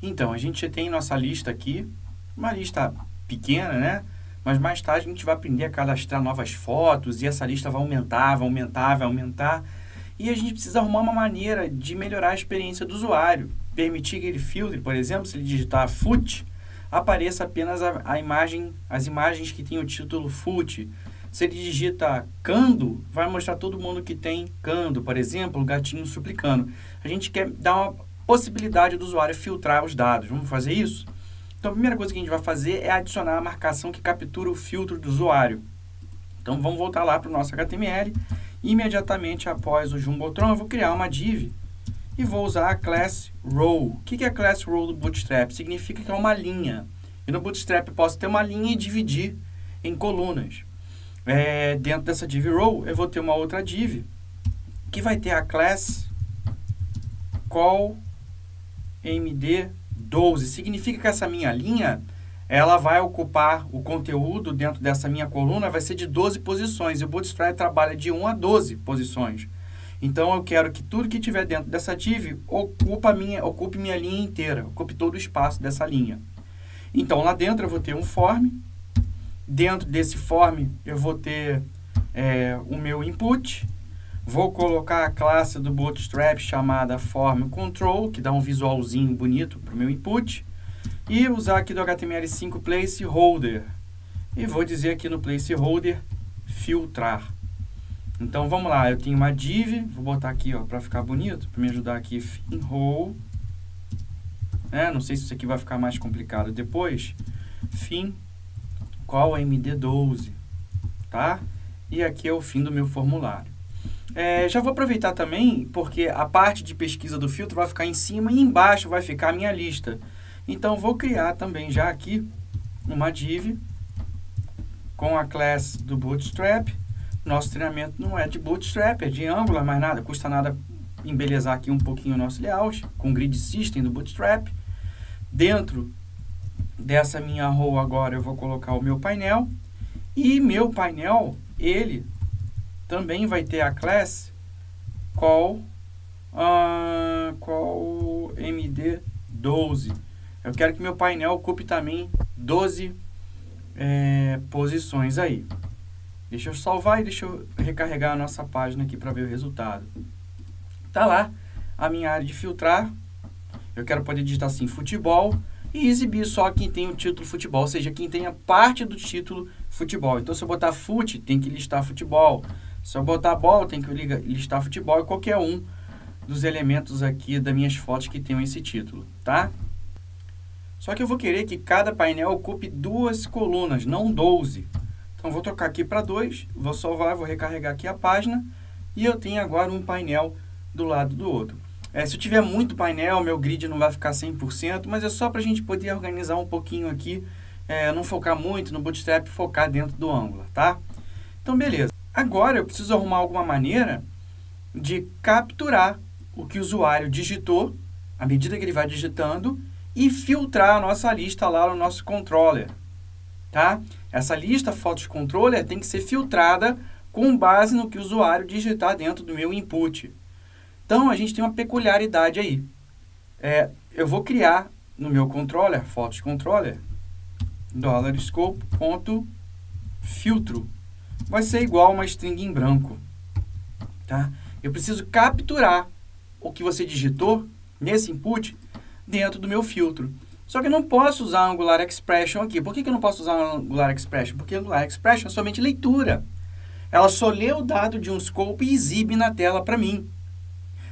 Então, a gente tem nossa lista aqui, uma lista pequena, né? Mas mais tarde a gente vai aprender a cadastrar novas fotos e essa lista vai aumentar, vai aumentar, vai aumentar. E a gente precisa arrumar uma maneira de melhorar a experiência do usuário. Permitir que ele filtre, por exemplo, se ele digitar foot, apareça apenas as imagens que têm o título foot. Se ele digita cando, vai mostrar todo mundo que tem cando, por exemplo, o gatinho suplicando. A gente quer dar uma possibilidade do usuário filtrar os dados. Vamos fazer isso? Então, a primeira coisa que a gente vai fazer é adicionar a marcação que captura o filtro do usuário. Então, vamos voltar lá para o nosso HTML. Imediatamente após o Jumbotron, eu vou criar uma div e vou usar a class row. O que é a class row do Bootstrap? Significa que é uma linha. E no Bootstrap eu posso ter uma linha e dividir em colunas. Dentro dessa div row, eu vou ter uma outra div que vai ter a class call md12. Significa que essa minha linha, ela vai ocupar o conteúdo dentro dessa minha coluna, vai ser de 12 posições. E o Bootstrap trabalha de 1 a 12 posições. Então, eu quero que tudo que tiver dentro dessa div ocupe minha linha inteira, ocupe todo o espaço dessa linha. Então, lá dentro eu vou ter um form. Dentro desse form, eu vou ter o meu input. Vou colocar a classe do Bootstrap chamada form control, que dá um visualzinho bonito para o meu input. E usar aqui do HTML5 placeholder. E vou dizer aqui no placeholder filtrar. Então, vamos lá. Eu tenho uma div. Vou botar aqui para ficar bonito, para me ajudar aqui. Fin-row. Não sei se isso aqui vai ficar mais complicado depois. Fin call md12. Tá? E aqui é o fim do meu formulário. Já vou aproveitar também, porque a parte de pesquisa do filtro vai ficar em cima e embaixo vai ficar a minha lista. Então, vou criar também já aqui uma div com a class do Bootstrap. Nosso treinamento não é de Bootstrap, é de Angular, mas nada, custa nada embelezar aqui um pouquinho o nosso layout, com o Grid System do Bootstrap. Dentro dessa minha row agora eu vou colocar o meu painel. E meu painel, ele também vai ter a class call md12. Eu quero que meu painel ocupe também 12 posições aí. Deixa eu salvar e deixa eu recarregar a nossa página aqui para ver o resultado. Tá lá a minha área de filtrar. Eu quero poder digitar assim, futebol, e exibir só quem tem o título futebol, ou seja, quem tem a parte do título futebol. Então, se eu botar fute, tem que listar futebol. Se eu botar bola, tem que listar futebol e qualquer um dos elementos aqui das minhas fotos que tenham esse título, tá? Só que eu vou querer que cada painel ocupe 2 colunas, não 12. Então, vou trocar aqui para 2, vou salvar, vou recarregar aqui a página e eu tenho agora um painel do lado do outro. Se eu tiver muito painel, meu grid não vai ficar 100%, mas é só para a gente poder organizar um pouquinho aqui, não focar muito no Bootstrap, focar dentro do Angular, tá? Então, beleza. Agora, eu preciso arrumar alguma maneira de capturar o que o usuário digitou, à medida que ele vai digitando, e filtrar a nossa lista lá no nosso controller, tá? Essa lista fotos controller tem que ser filtrada com base no que o usuário digitar dentro do meu input. Então, a gente tem uma peculiaridade aí. Eu vou criar no meu controller, fotos controller, $scope.filtro. Vai ser igual a uma string em branco, tá? Eu preciso capturar o que você digitou nesse input dentro do meu filtro. Só que eu não posso usar Angular Expression aqui. Por que eu não posso usar Angular Expression? Porque Angular Expression é somente leitura. Ela só lê o dado de um scope e exibe na tela para mim.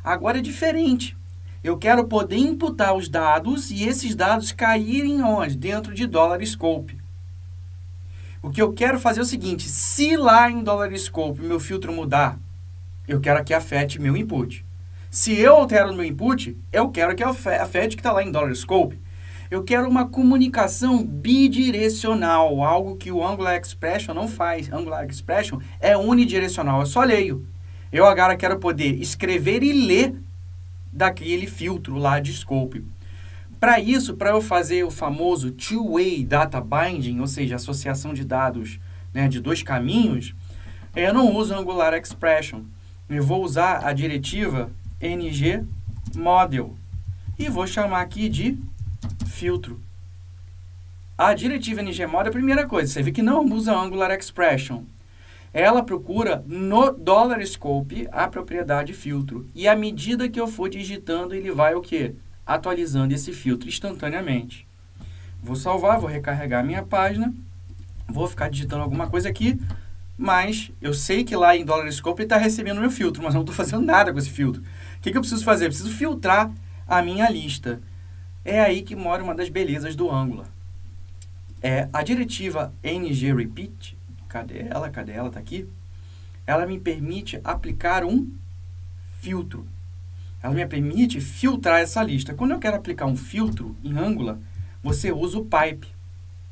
Agora é diferente. Eu quero poder imputar os dados e esses dados caírem onde? Dentro de $scope. O que eu quero fazer é o seguinte, se lá em $scope meu filtro mudar, eu quero que afete meu input. Se eu altero no meu input, eu quero que afete o que está lá em $scope. Eu quero uma comunicação bidirecional, algo que o Angular Expression não faz. Angular Expression é unidirecional, eu só leio. Eu agora quero poder escrever e ler daquele filtro lá de scope. Para isso, para eu fazer o famoso two-way data binding, ou seja, associação de dados, né, de 2 caminhos, eu não uso Angular Expression. Eu vou usar a diretiva ngModel e vou chamar aqui de filtro. A diretiva NGMod é a primeira coisa. Você vê que não usa Angular Expression. Ela procura no $scope a propriedade filtro. E à medida que eu for digitando, ele vai o quê? Atualizando esse filtro instantaneamente. Vou salvar, vou recarregar a minha página. Vou ficar digitando alguma coisa aqui. Mas eu sei que lá em $scope ele está recebendo meu filtro, mas eu não estou fazendo nada com esse filtro. O que eu preciso fazer? Eu preciso filtrar a minha lista. É aí que mora uma das belezas do Angular. A diretiva ngRepeat, cadê ela? Tá aqui. Ela me permite aplicar um filtro. Ela me permite filtrar essa lista. Quando eu quero aplicar um filtro em Angular, você usa o pipe,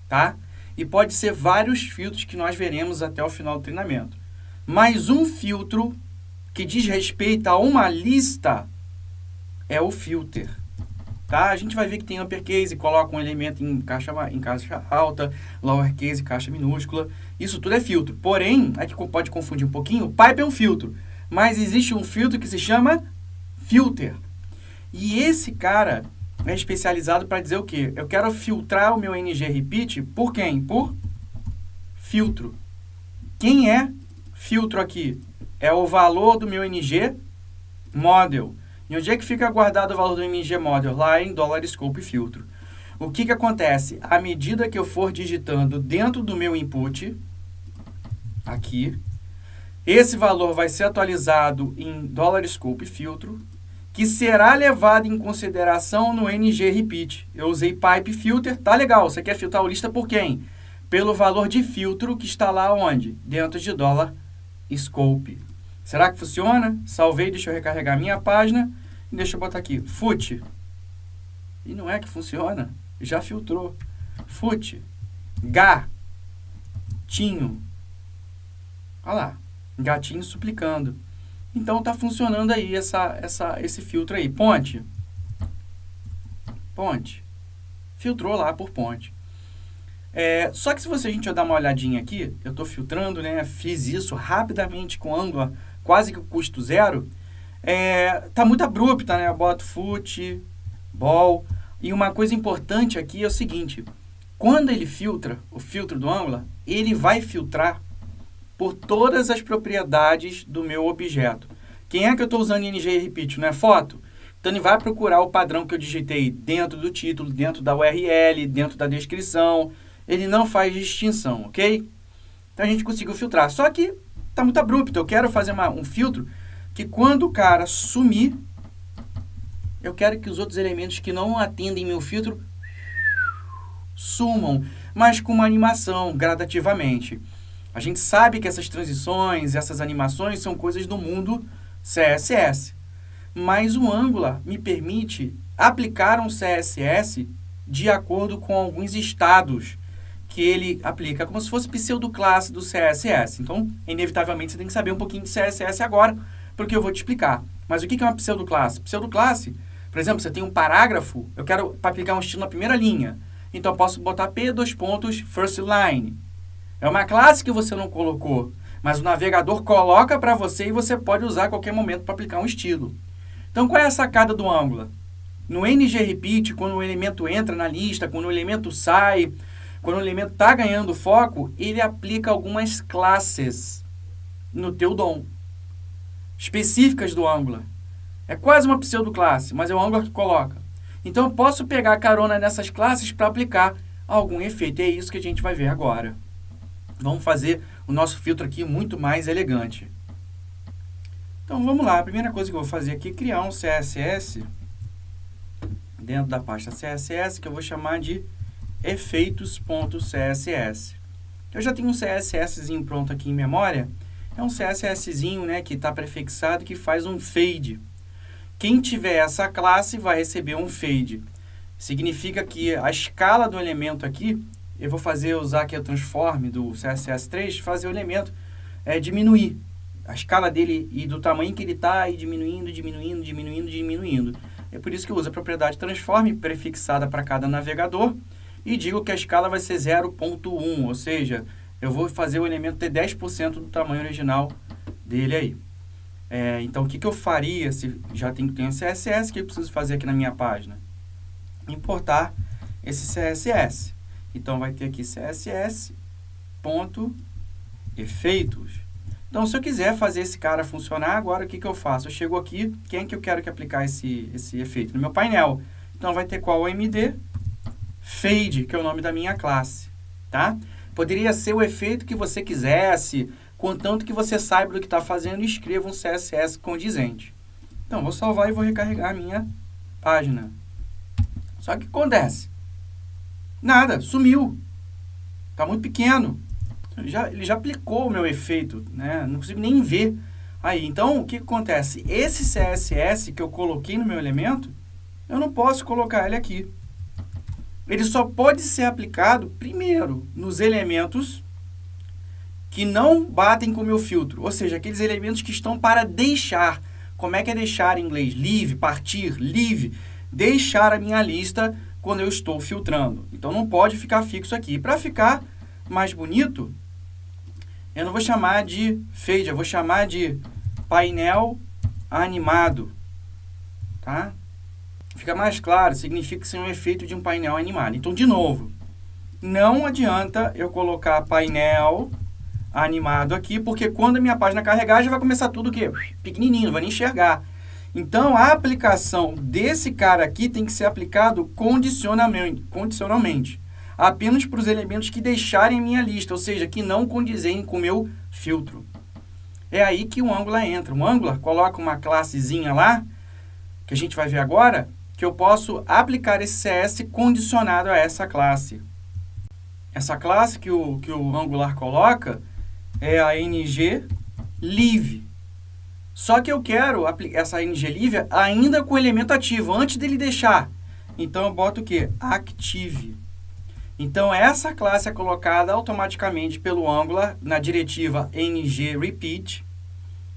tá? E pode ser vários filtros que nós veremos até o final do treinamento. Mas um filtro que diz respeito a uma lista é o filter. Tá? A gente vai ver que tem uppercase, coloca um elemento em caixa alta, lowercase, caixa minúscula. Isso tudo é filtro. Porém, aqui pode confundir um pouquinho, o pipe é um filtro. Mas existe um filtro que se chama filter. E esse cara é especializado para dizer o quê? Eu quero filtrar o meu ngRepeat por quem? Por filtro. Quem é filtro aqui? É o valor do meu ngModel. E onde é que fica guardado o valor do ngModel? Lá em $scope filtro. O que acontece? À medida que eu for digitando dentro do meu input, aqui, esse valor vai ser atualizado em $scope filtro, que será levado em consideração no ngRepeat. Eu usei pipe filter, tá legal. Você quer filtrar a lista por quem? Pelo valor de filtro que está lá onde? Dentro de $scope. Será que funciona? Salvei, deixa eu recarregar minha página. E deixa eu botar aqui, fut. E não é que funciona. Já filtrou. Fut. Gatinho. Olha lá. Gatinho suplicando. Então, está funcionando aí esse filtro aí. Ponte. Filtrou lá por ponte. Só que se a gente dar uma olhadinha aqui, eu estou filtrando, né? Fiz isso rapidamente com Angular, quase que o custo zero. Tá muito abrupta, né? Eu boto fut, ball. E uma coisa importante aqui é o seguinte. Quando ele filtra, o filtro do Angular, ele vai filtrar por todas as propriedades do meu objeto. Quem é que eu estou usando em ngRepeat? Não é foto? Então, ele vai procurar o padrão que eu digitei dentro do título, dentro da URL, dentro da descrição. Ele não faz distinção, ok? Então, a gente conseguiu filtrar. Só que está muito abrupto. Eu quero fazer um filtro que quando o cara sumir, eu quero que os outros elementos que não atendem meu filtro sumam, mas com uma animação, gradativamente. A gente sabe que essas transições, essas animações são coisas do mundo CSS. Mas o Angular me permite aplicar um CSS de acordo com alguns estados que ele aplica, como se fosse pseudoclasse do CSS. Então, inevitavelmente, você tem que saber um pouquinho de CSS agora, porque eu vou te explicar. Mas o que é uma pseudoclasse? Pseudoclasse, por exemplo, você tem um parágrafo, eu quero aplicar um estilo na primeira linha. Então, eu posso botar first line. É uma classe que você não colocou, mas o navegador coloca para você e você pode usar a qualquer momento para aplicar um estilo. Então, qual é a sacada do Angular? No ngRepeat, quando o elemento entra na lista, quando o elemento sai, quando o elemento está ganhando foco, ele aplica algumas classes no teu DOM, específicas do Angular. É quase uma pseudoclasse, mas é o Angular que coloca. Então, eu posso pegar carona nessas classes para aplicar algum efeito. E é isso que a gente vai ver agora. Vamos fazer o nosso filtro aqui muito mais elegante. Então, vamos lá. A primeira coisa que eu vou fazer aqui é criar um CSS dentro da pasta CSS, que eu vou chamar de efeitos.css. Eu já tenho um CSSzinho pronto aqui em memória. É um CSSzinho, né, que está prefixado, que faz um fade. Quem tiver essa classe vai receber um fade. Significa que a escala do elemento aqui, eu vou usar aqui o transform do CSS3, fazer o elemento diminuir. A escala dele e do tamanho que ele está, e diminuindo. É por isso que eu uso a propriedade transform prefixada para cada navegador e digo que a escala vai ser 0.1, ou seja, eu vou fazer o elemento ter 10% do tamanho original dele aí. Então, o que eu faria se já tenho CSS, o que eu preciso fazer aqui na minha página? Importar esse CSS. Então, vai ter aqui CSS, ponto, efeitos. Então, se eu quiser fazer esse cara funcionar, agora o que eu faço? Eu chego aqui, quem é que eu quero que aplicar esse efeito? No meu painel. Então, vai ter qual o MD? Fade, que é o nome da minha classe, tá? Poderia ser o efeito que você quisesse, contanto que você saiba do que está fazendo e escreva um CSS condizente. Então, vou salvar e vou recarregar a minha página. Só que o que acontece? Nada, sumiu. Está muito pequeno. Ele já aplicou o meu efeito, né? Não consigo nem ver. Aí, então, o que acontece? Esse CSS que eu coloquei no meu elemento, eu não posso colocar ele aqui. Ele só pode ser aplicado, primeiro, nos elementos que não batem com o meu filtro. Ou seja, aqueles elementos que estão para deixar. Como é que é deixar em inglês? Leave, partir, leave. Deixar a minha lista quando eu estou filtrando. Então, não pode ficar fixo aqui. Para ficar mais bonito, eu não vou chamar de fade, eu vou chamar de painel animado. Tá? Fica mais claro, significa que isso é um efeito de um painel animado. Então, de novo, não adianta eu colocar painel animado aqui, porque quando a minha página carregar, já vai começar tudo o quê? Pequenininho, não vai nem enxergar. Então, a aplicação desse cara aqui tem que ser aplicado condicionalmente. Apenas para os elementos que deixarem a minha lista, ou seja, que não condizem com o meu filtro. É aí que o Angular entra. O Angular coloca uma classezinha lá, que a gente vai ver agora, que eu posso aplicar esse CS condicionado a essa classe. Essa classe que o Angular coloca é a ngLeave. Só que eu quero essa ngLeave ainda com o elemento ativo, antes dele deixar. Então, eu boto o quê? Active. Então, essa classe é colocada automaticamente pelo Angular na diretiva ngRepeat,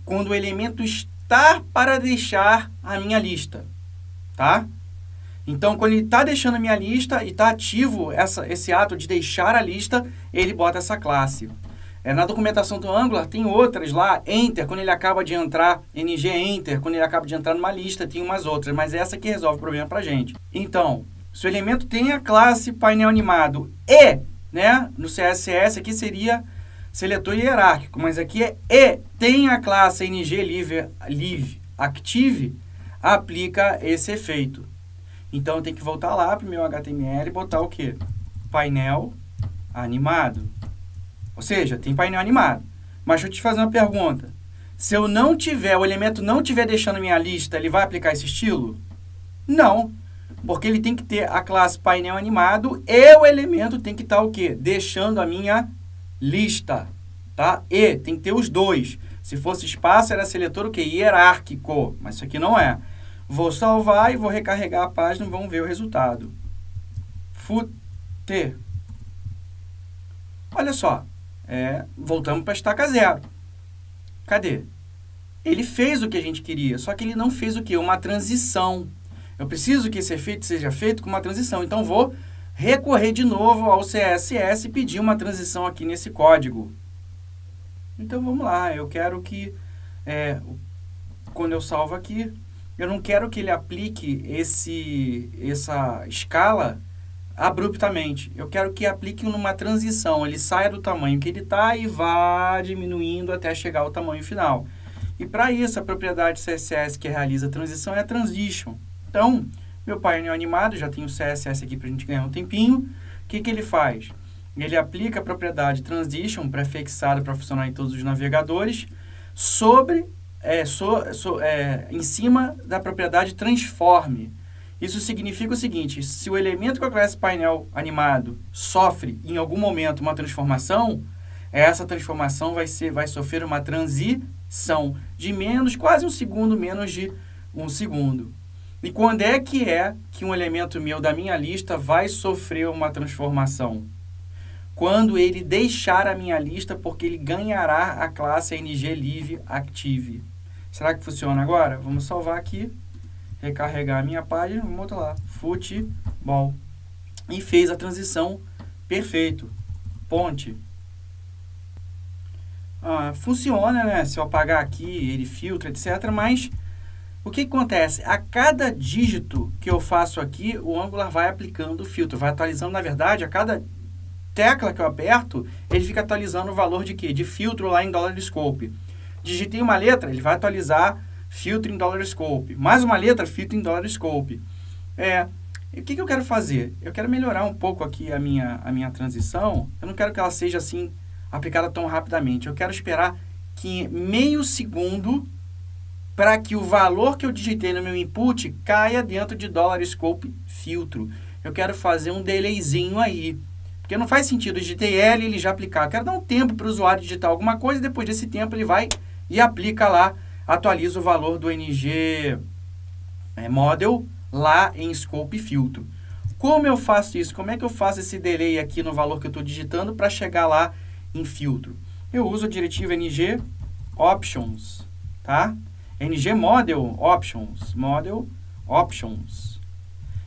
quando o elemento está para deixar a minha lista. Tá? Então, quando ele está deixando a minha lista e está ativo esse ato de deixar a lista, ele bota essa classe. Na documentação do Angular, tem outras lá, Enter, quando ele acaba de entrar, ngEnter, quando ele acaba de entrar numa lista, tem umas outras, mas essa que resolve o problema para a gente. Então, se o elemento tem a classe painel animado e, né, no CSS aqui seria seletor hierárquico, mas aqui é tem a classe ngLeave active, aplica esse efeito. Então, eu tenho que voltar lá para o meu HTML e botar o quê? Painel animado. Ou seja, tem painel animado. Mas deixa eu te fazer uma pergunta. Se eu não tiver, o elemento não estiver deixando a minha lista, ele vai aplicar esse estilo? Não. Porque ele tem que ter a classe painel animado e o elemento tem que estar o quê? Deixando a minha lista. Tá? E tem que ter os dois. Se fosse espaço, era seletor o quê? Hierárquico. Mas isso aqui não é. Vou salvar e vou recarregar a página e vamos ver o resultado. Footer. Olha só. Voltamos para a estaca 0. Cadê? Ele fez o que a gente queria, só que ele não fez o quê? Uma transição. Eu preciso que esse efeito seja feito com uma transição. Então, vou recorrer de novo ao CSS e pedir uma transição aqui nesse código. Então, vamos lá. Eu quero que, quando eu salvo aqui, eu não quero que ele aplique essa escala abruptamente. Eu quero que aplique numa transição. Ele saia do tamanho que ele está e vá diminuindo até chegar ao tamanho final. E para isso, a propriedade CSS que realiza a transição é a transition. Então, meu painel animado, já tem o CSS aqui para a gente ganhar um tempinho. O que ele faz? Ele aplica a propriedade transition prefixada para funcionar em todos os navegadores em cima da propriedade transform. Isso significa o seguinte: se o elemento com a classe painel animado sofre em algum momento uma transformação, essa transformação vai sofrer uma transição de quase um segundo, menos de um segundo. E quando é que um elemento meu da minha lista vai sofrer uma transformação? Quando ele deixar a minha lista, porque ele ganhará a classe ngLeave active. Será que funciona agora? Vamos salvar aqui, recarregar a minha página, vamos botar lá, futebol. E fez a transição perfeito. Ponte. Funciona, né? Se eu apagar aqui, ele filtra, etc. Mas O que acontece? A cada dígito que eu faço aqui, o Angular vai aplicando o filtro, vai atualizando, na verdade, a cada tecla que eu aperto, ele fica atualizando o valor de quê? De filtro lá em $scope. Digitei uma letra, ele vai atualizar filtro em $scope. Mais uma letra, filtro em $scope. E o que eu quero fazer? Eu quero melhorar um pouco aqui a minha transição. Eu não quero que ela seja assim, aplicada tão rapidamente. Eu quero esperar que meio segundo para que o valor que eu digitei no meu input caia dentro de $scope filtro. Eu quero fazer um delayzinho aí. Porque não faz sentido, eu digitei L e ele já aplicar. Eu quero dar um tempo para o usuário digitar alguma coisa, e depois desse tempo ele vai e aplica lá, atualiza o valor do NG Model lá em Scope Filtro. Como eu faço isso? Como é que eu faço esse delay aqui no valor que eu estou digitando para chegar lá em filtro? Eu uso a diretiva NG Options, tá? NG Model Options.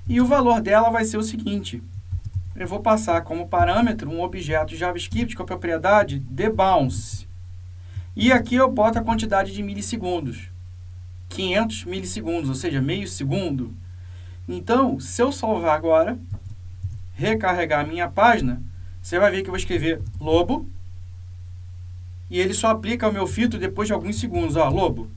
E o valor dela vai ser o seguinte: eu vou passar como parâmetro um objeto JavaScript com a propriedade debounce. E aqui eu boto a quantidade de milissegundos. 500 milissegundos, ou seja, meio segundo. Então, se eu salvar agora, recarregar a minha página, você vai ver que eu vou escrever lobo, e ele só aplica o meu filtro depois de alguns segundos. Ó, lobo.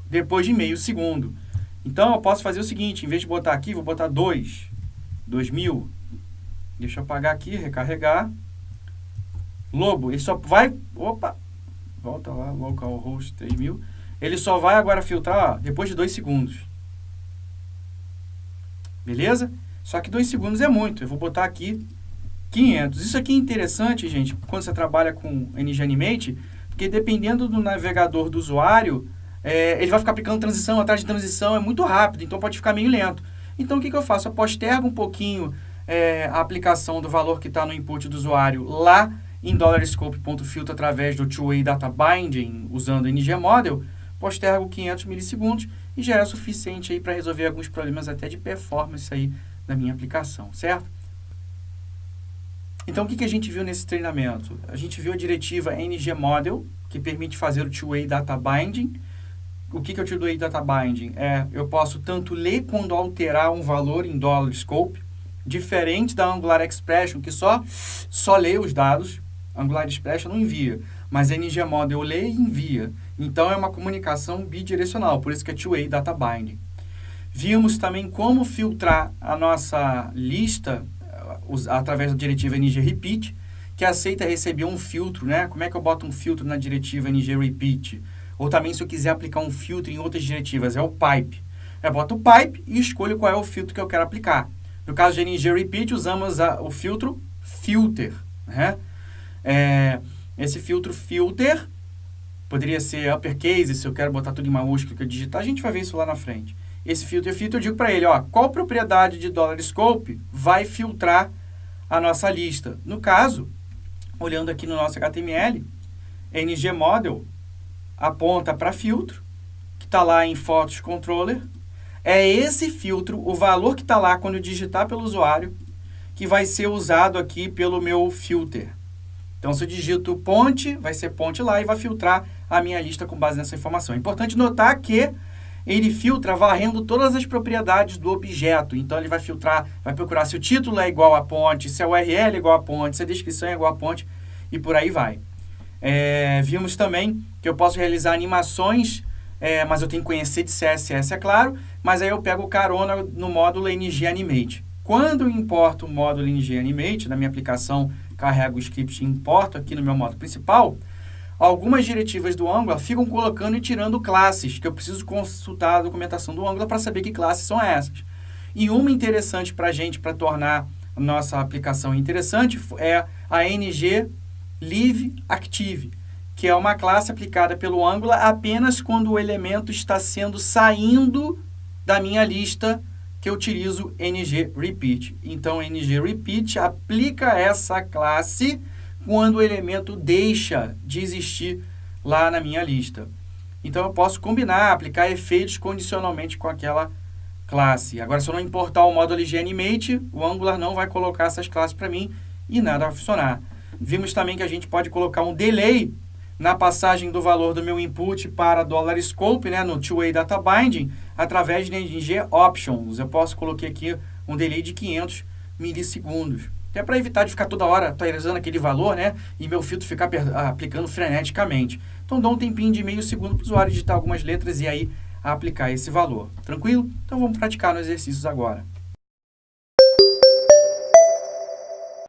Depois de meio segundo. Então, eu posso fazer o seguinte, em vez de botar aqui, vou botar 2000. Deixa eu apagar aqui, recarregar. Lobo, ele só vai... Opa! Volta lá, localhost 3000. Ele só vai agora filtrar, ó, depois de 2 segundos. Beleza? Só que 2 segundos é muito. Eu vou botar aqui 500. Isso aqui é interessante, gente, quando você trabalha com NGAnimate, porque dependendo do navegador do usuário, ele vai ficar aplicando transição atrás de transição, é muito rápido, então pode ficar meio lento. Então, o que eu faço? Eu postergo um pouquinho a aplicação do valor que está no input do usuário lá em $scope.filter através do two-way data binding, usando o NG Model, postergo 500 milissegundos e já é suficiente aí para resolver alguns problemas até de performance aí da minha aplicação, certo? Então, o que a gente viu nesse treinamento? A gente viu a diretiva NG Model, que permite fazer o two-way data binding. O que é o two-way data binding? Eu posso tanto ler quanto alterar um valor em $scope, diferente da Angular Expression, que só lê os dados. Angular Expression não envia, mas a NG Model lê e envia. Então, é uma comunicação bidirecional, por isso que é two-way data binding. Vimos também como filtrar a nossa lista através da diretiva NG Repeat, que aceita receber um filtro, né? Como é que eu boto um filtro na diretiva NG Repeat? Ou também, se eu quiser aplicar um filtro em outras diretivas, é o pipe. Eu boto o pipe e escolho qual é o filtro que eu quero aplicar. No caso de NG Repeat, usamos o filtro filter, né? Esse filtro filter poderia ser uppercase, se eu quero botar tudo em maiúsculo, que eu digitar, a gente vai ver isso lá na frente. Esse filtro eu digo para ele, ó, qual propriedade de $scope vai filtrar a nossa lista. No caso, olhando aqui no nosso HTML, NG Model aponta para filtro, que está lá em Photos Controller. É esse filtro, o valor que está lá quando eu digitar pelo usuário, que vai ser usado aqui pelo meu filter. Então, se eu digito ponte, vai ser ponte lá e vai filtrar a minha lista com base nessa informação. É importante notar que ele filtra varrendo todas as propriedades do objeto. Então, ele vai filtrar, vai procurar se o título é igual a ponte, se a URL é igual a ponte, se a descrição é igual a ponte, e por aí vai. Vimos também que eu posso realizar animações, mas eu tenho que conhecer de CSS, é claro, mas aí eu pego carona no módulo NGAnimate. Quando eu importo o módulo NGAnimate, na minha aplicação, carrego o script e importo aqui no meu módulo principal, algumas diretivas do Angular ficam colocando e tirando classes, que eu preciso consultar a documentação do Angular para saber que classes são essas. E uma interessante para a gente, para tornar a nossa aplicação interessante, é a NG Live Active, que é uma classe aplicada pelo Angular apenas quando o elemento está saindo da minha lista, que eu utilizo NG Repeat. Então, NG Repeat aplica essa classe quando o elemento deixa de existir lá na minha lista. Então, eu posso combinar, aplicar efeitos condicionalmente com aquela classe. Agora, se eu não importar o módulo NGAnimate, o Angular não vai colocar essas classes para mim e nada vai funcionar. Vimos também que a gente pode colocar um delay na passagem do valor do meu input para dollar scope, né, no two-way data binding, através de NG options. Eu posso colocar aqui um delay de 500 milissegundos. Que é para evitar de ficar toda hora atualizando aquele valor, né, e meu filtro ficar aplicando freneticamente. Então, dou um tempinho de meio segundo para o usuário digitar algumas letras e aí aplicar esse valor. Tranquilo? Então, vamos praticar nos exercícios agora.